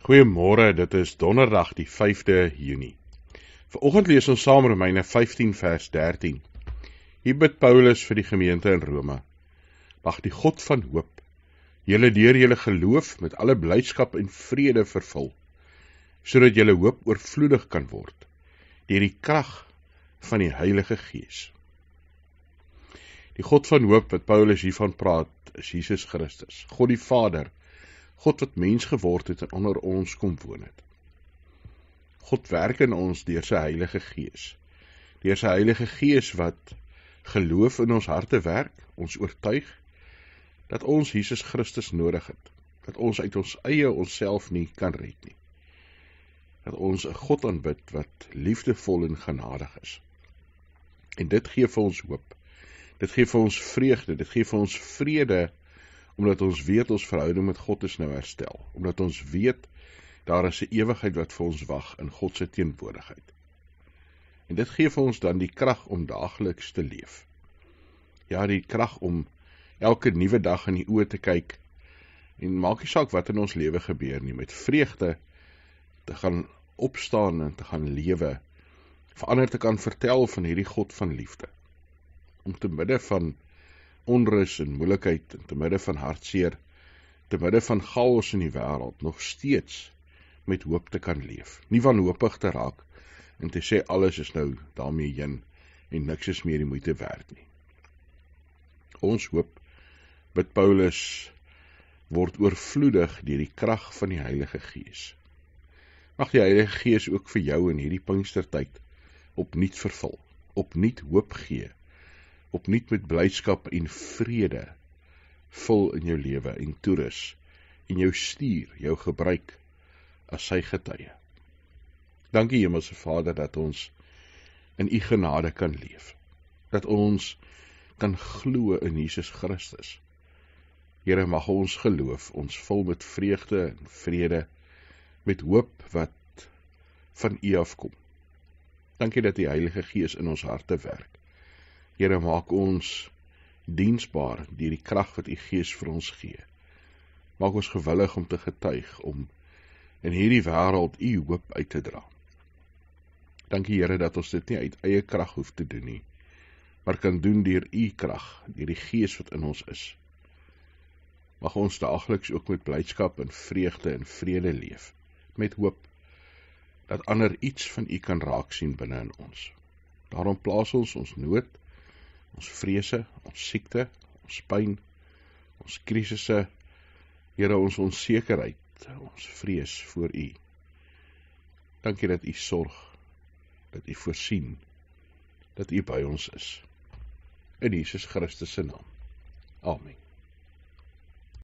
Goeiemôre, dit is donderdag die 5de Junie. Vanoggend lees ons saam Romeine 15 vers 13. Hier bid Paulus vir die gemeente in Rome. Mag die God van hoop julle deur julle geloof met alle blydskap en vrede vervul, sodat julle hoop oorvloedig kan word deur die krag van die Heilige Gees. Die God van hoop wat Paulus hiervan praat, is Jesus Christus, God die Vader, God wat mens geword het en onder ons kom woon het. God werk in ons deur sy Heilige Gees. Deur sy Heilige Gees wat geloof in ons harte werk, ons oortuig, dat ons Jesus Christus nodig het, dat ons uit ons eie onsself nie kan red nie, dat ons 'n God aanbid wat liefdevol en genadig is. En dit gee vir ons hoop, dit gee vir ons vreugde, dit gee vir ons vrede, omdat ons weet ons verhouding met God is nou herstel, omdat ons weet daar is 'n ewigheid wat vir ons wag in God se teenwoordigheid. En dit gee vir ons dan die krag om daagliks te leef. Ja, die krag om elke nuwe dag in die oë te kyk en maak nie saak wat in ons lewe gebeur nie, met vreugde te gaan opstaan en te gaan lewe, vir ander te kan vertel van hierdie God van liefde. Om te midde van onrus en moeilikheid, en te midde van hartseer, te midde van chaos in die wêreld, nog steeds met hoop te kan leef. Nie wanhoopig te raak, en te sê alles is nou daarmee heen, en niks is meer die moeite werd nie. Ons hoop, bid Paulus, word oorvloedig deur die krag van die Heilige Gees. Mag die Heilige Gees ook vir jou in hierdie Pinkstertyd opnuut vervul, opnuut hoop gee, opnuut met blydskap en vrede vul in jou lewe en toerus en jou stuur, jou gebruik as sy getuie. Dankie Hemelse Vader dat ons in u genade kan leef, dat ons kan glo in Jesus Christus. Here, mag ons geloof ons vul met vreugde en vrede, met hoop wat van u afkom. Dankie dat die Heilige Gees in ons harte werk. Here, maak ons diensbaar deur die krag wat u Gees vir ons gee. Maak ons gewillig om te getuig, om in hierdie wêreld u hoop uit te dra. Dankie Here dat ons dit nie uit eie krag hoef te doen nie, maar kan doen deur u krag, deur die Gees wat in ons is. Mag ons daagliks ook met blydskap en vreugde en vrede leef, met hoop, dat ander iets van u kan raak sien binne in ons. Daarom plaas ons nood, ons vrese, ons siekte, ons pyn, ons krisisse, Here, ons onsekerheid, ons vrees voor u. Dankie dat u sorg, dat u voorsien, dat u by ons is. In Jesus Christus se naam. Amen.